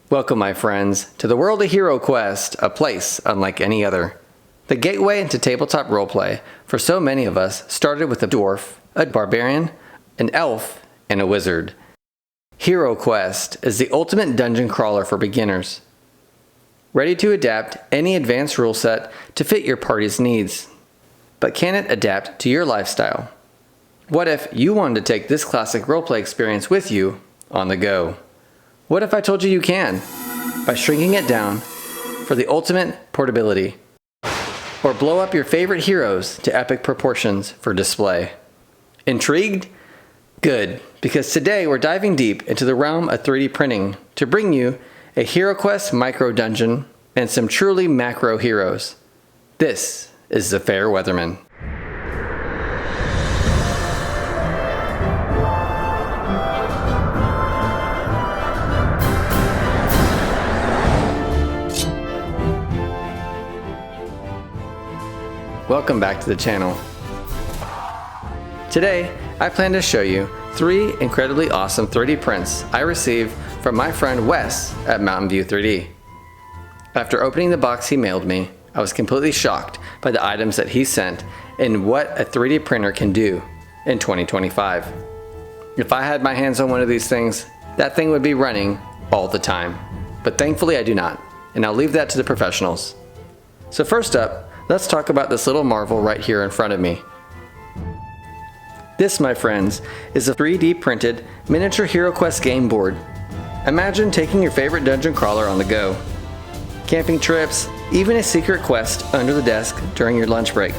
Welcome, my friends, to the world of HeroQuest, a place unlike any other. The gateway into tabletop roleplay for so many of us started with a dwarf, a barbarian, an elf, and a wizard. HeroQuest is the ultimate dungeon crawler for beginners, ready to adapt any advanced rule set to fit your party's needs. But can it adapt to your lifestyle? What if you wanted to take this classic roleplay experience with you on the go? What if I told you you can, by shrinking it down for the ultimate portability? Or blow up your favorite heroes to epic proportions for display. Intrigued? Good, because today we're diving deep into the realm of 3D printing to bring you a HeroQuest Micro Dungeon and some truly macro heroes. This is the Fair Weatherman. Welcome back to the channel. Today, I plan to show you 3 incredibly awesome 3D prints I received from my friend Wes at Mountain View 3D. After opening the box he mailed me, I was completely shocked by the items that he sent and what a 3D printer can do in 2025. If I had my hands on one of these things, that thing would be running all the time. But thankfully I do not, and I'll leave that to the professionals. So first up, let's talk about this little marvel right here in front of me. This, my friends, is a 3D printed miniature HeroQuest game board. Imagine taking your favorite dungeon crawler on the go. Camping trips, even a secret quest under the desk during your lunch break.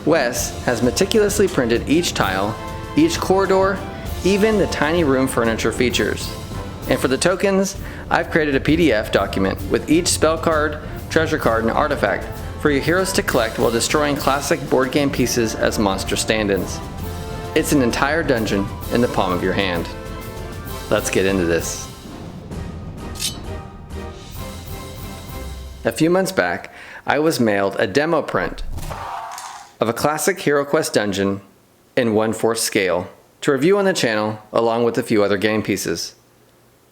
Wes has meticulously printed each tile, each corridor, even the tiny room furniture features. And for the tokens, I've created a PDF document with each spell card, treasure card, and artifact for your heroes to collect while destroying classic board game pieces as monster stand-ins. It's an entire dungeon in the palm of your hand. Let's get into this. A few months back, I was mailed a demo print of a classic HeroQuest dungeon in 1/4 scale to review on the channel along with a few other game pieces.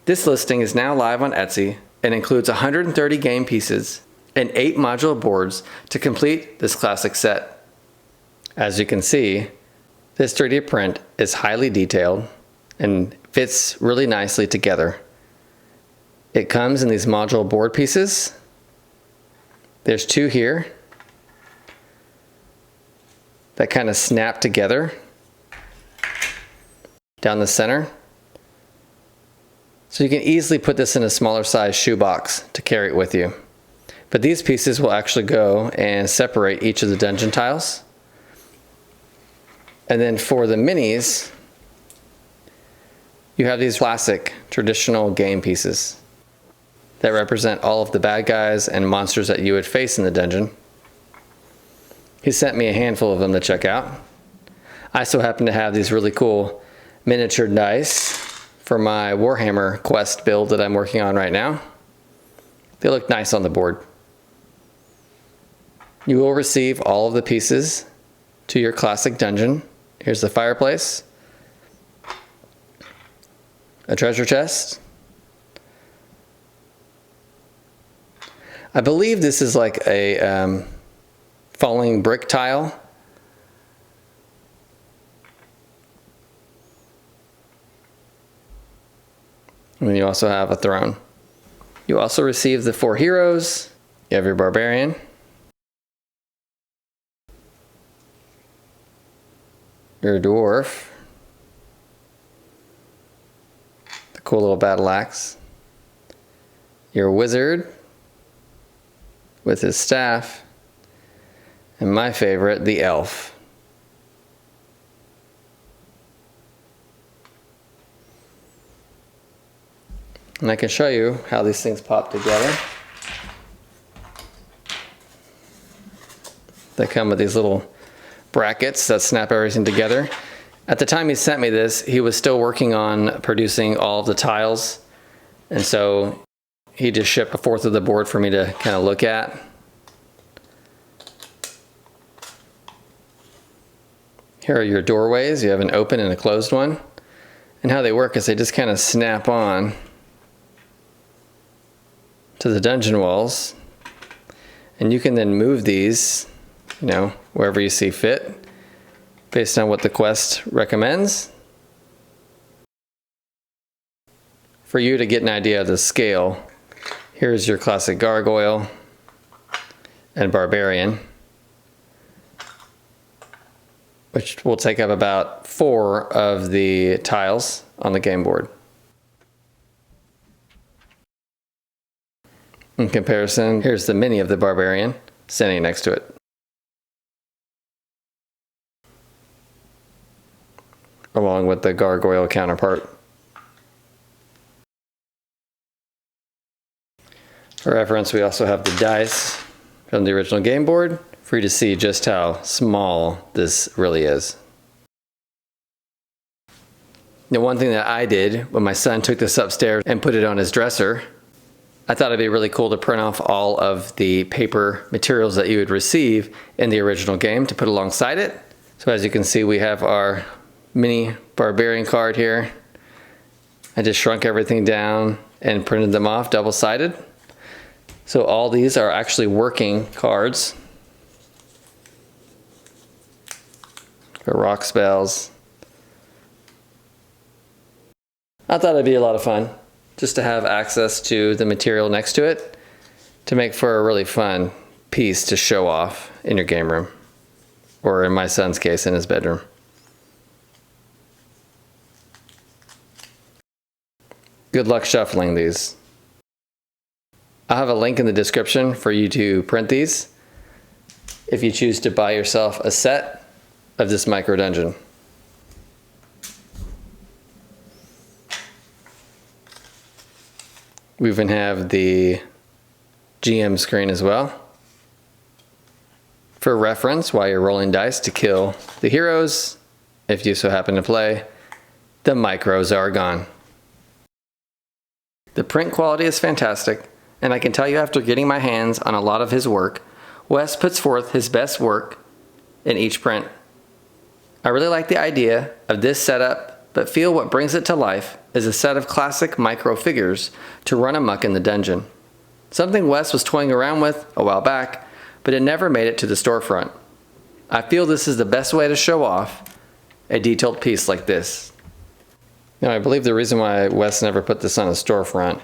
This listing is now live on Etsy and includes 130 game pieces and 8 modular boards to complete this classic set. As you can see, this 3D print is highly detailed and fits really nicely together. It comes in these modular board pieces. There's 2 here that kind of snap together down the center. So you can easily put this in a smaller size shoebox to carry it with you. But these pieces will actually go and separate each of the dungeon tiles. And then for the minis, you have these classic traditional game pieces that represent all of the bad guys and monsters that you would face in the dungeon. He sent me a handful of them to check out. I so happen to have these really cool miniature dice for my Warhammer quest build that I'm working on right now. They look nice on the board. You will receive all of the pieces to your classic dungeon. Here's the fireplace, a treasure chest. I believe this is like a falling brick tile. And then you also have a throne. You also receive the 4 heroes. You have your barbarian, your dwarf, the cool little battle axe, your wizard with his staff, and my favorite, the elf. And I can show you how these things pop together. They come with these little brackets that snap everything together. At the time he sent me this, he was still working on producing all of the tiles. And so he just shipped 1/4 of the board for me to kind of look at. Here are your doorways. You have an open and a closed one. And how they work is they just kind of snap on to the dungeon walls, and you can then move these, wherever you see fit, based on what the quest recommends. For you to get an idea of the scale, here's your classic gargoyle and barbarian, which will take up about 4 of the tiles on the game board. In comparison, here's the mini of the barbarian standing next to it, along with the gargoyle counterpart. For reference, we also have the dice from the original game board for you to see just how small this really is. Now, one thing that I did when my son took this upstairs and put it on his dresser, I thought it'd be really cool to print off all of the paper materials that you would receive in the original game to put alongside it. So as you can see, we have our mini barbarian card here. I just shrunk everything down and printed them off double-sided. So all these are actually working cards for rock spells. I thought it'd be a lot of fun just to have access to the material next to it to make for a really fun piece to show off in your game room, or in my son's case, in his bedroom. Good luck shuffling these. I'll have a link in the description for you to print these if you choose to buy yourself a set of this micro dungeon. We even have the GM screen as well. For reference, while you're rolling dice to kill the heroes, if you so happen to play, the micros are gone. The print quality is fantastic, and I can tell you after getting my hands on a lot of his work, Wes puts forth his best work in each print. I really like the idea of this setup, but feel what brings it to life is a set of classic micro figures to run amok in the dungeon. Something Wes was toying around with a while back, but it never made it to the storefront. I feel this is the best way to show off a detailed piece like this. Now, I believe the reason why Wes never put this on a storefront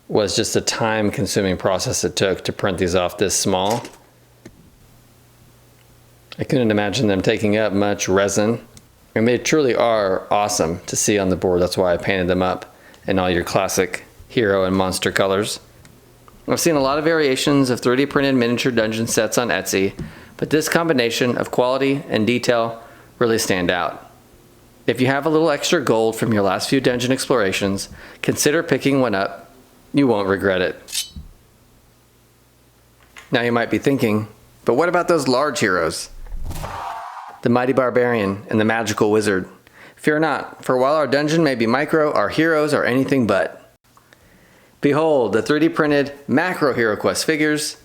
was just the time-consuming process it took to print these off this small. I couldn't imagine them taking up much resin, and they truly are awesome to see on the board. That's why I painted them up in all your classic hero and monster colors. I've seen a lot of variations of 3D printed miniature dungeon sets on Etsy, but this combination of quality and detail really stand out. If you have a little extra gold from your last few dungeon explorations, consider picking one up. You won't regret it. Now you might be thinking, but what about those large heroes? The mighty barbarian and the magical wizard. Fear not, for while our dungeon may be micro, our heroes are anything but. Behold the 3D printed macro HeroQuest figures.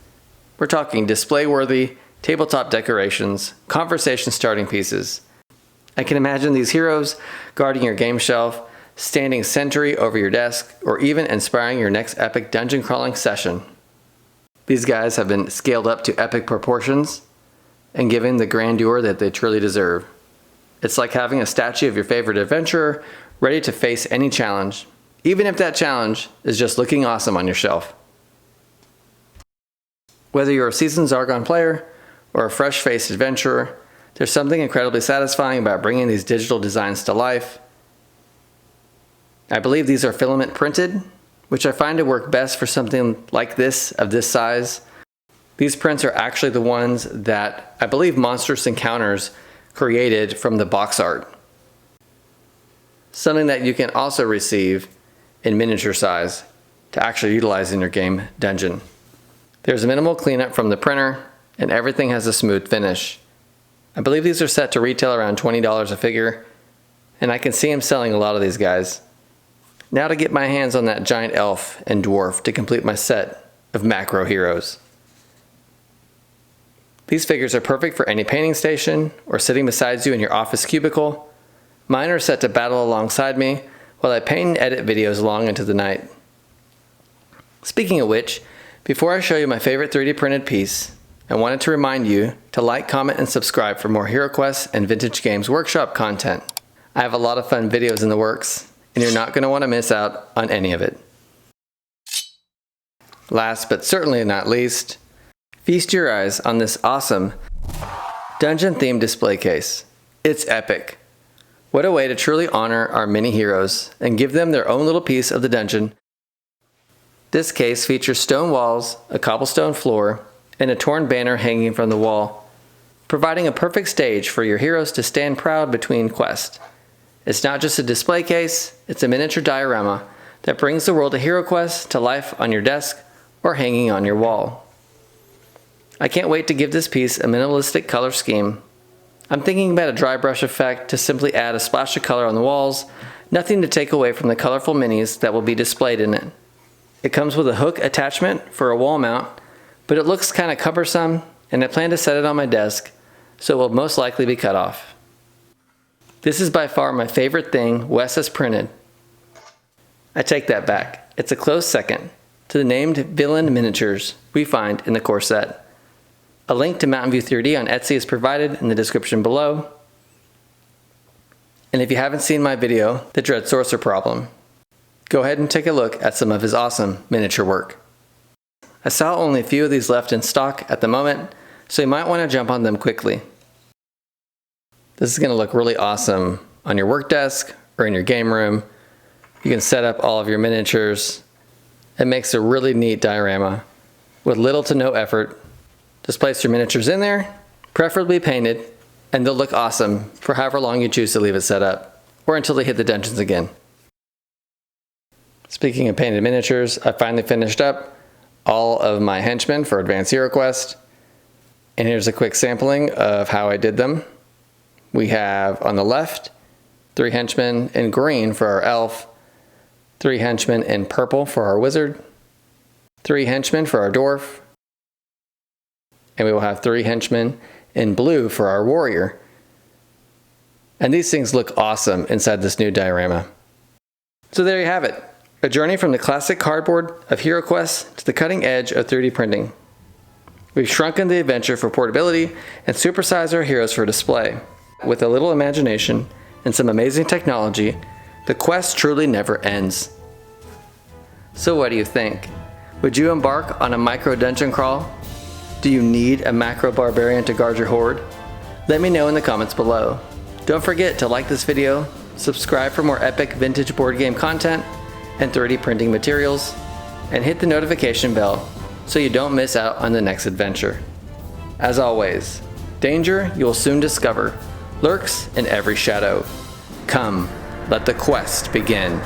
We're talking display-worthy tabletop decorations, conversation starting pieces. I can imagine these heroes guarding your game shelf, standing sentry over your desk, or even inspiring your next epic dungeon crawling session. These guys have been scaled up to epic proportions and given the grandeur that they truly deserve. It's like having a statue of your favorite adventurer ready to face any challenge, even if that challenge is just looking awesome on your shelf. Whether you're a seasoned Zargon player or a fresh-faced adventurer, there's something incredibly satisfying about bringing these digital designs to life. I believe these are filament printed, which I find to work best for something like this, of this size. These prints are actually the ones that I believe Monstrous Encounters created from the box art. Something that you can also receive in miniature size to actually utilize in your game dungeon. There's a minimal cleanup from the printer, and everything has a smooth finish. I believe these are set to retail around $20 a figure, and I can see him selling a lot of these guys. Now to get my hands on that giant elf and dwarf to complete my set of macro heroes. These figures are perfect for any painting station or sitting beside you in your office cubicle. Mine are set to battle alongside me while I paint and edit videos long into the night. Speaking of which, before I show you my favorite 3D printed piece, I wanted to remind you to like, comment, and subscribe for more HeroQuest and Vintage Games Workshop content. I have a lot of fun videos in the works, and you're not going to want to miss out on any of it. Last but certainly not least, feast your eyes on this awesome dungeon-themed display case. It's epic. What a way to truly honor our mini heroes and give them their own little piece of the dungeon. This case features stone walls, a cobblestone floor, and a torn banner hanging from the wall, providing a perfect stage for your heroes to stand proud between quests. It's not just a display case, it's a miniature diorama that brings the world of HeroQuest to life on your desk or hanging on your wall. I can't wait to give this piece a minimalistic color scheme. I'm thinking about a dry brush effect to simply add a splash of color on the walls, nothing to take away from the colorful minis that will be displayed in it. It comes with a hook attachment for a wall mount, but it looks kind of cumbersome and I plan to set it on my desk, so it will most likely be cut off. This is by far my favorite thing Wes has printed. I take that back. It's a close second to the named villain miniatures we find in the core set. A link to Mountain View 3D on Etsy is provided in the description below. And if you haven't seen my video, The Dread Sorcerer Problem, go ahead and take a look at some of his awesome miniature work. I saw only a few of these left in stock at the moment, so you might want to jump on them quickly. This is going to look really awesome on your work desk or in your game room. You can set up all of your miniatures. It makes a really neat diorama with little to no effort. Just place your miniatures in there, preferably painted, and they'll look awesome for however long you choose to leave it set up, or until they hit the dungeons again. Speaking of painted miniatures, I finally finished up all of my henchmen for Advanced HeroQuest, and here's a quick sampling of how I did them. We have on the left 3 henchmen in green for our elf, 3 henchmen in purple for our wizard, 3 henchmen for our dwarf, and we will have 3 henchmen in blue for our warrior. And these things look awesome inside this new diorama. So there you have it, a journey from the classic cardboard of HeroQuest to the cutting edge of 3D printing. We've shrunken the adventure for portability and supersized our heroes for display. With a little imagination and some amazing technology, the quest truly never ends. So what do you think? Would you embark on a micro dungeon crawl? Do you need a macro barbarian to guard your horde? Let me know in the comments below. Don't forget to like this video, subscribe for more epic vintage board game content and 3D printing materials, and hit the notification bell so you don't miss out on the next adventure. As always, danger, you will soon discover, lurks in every shadow. Come, let the quest begin.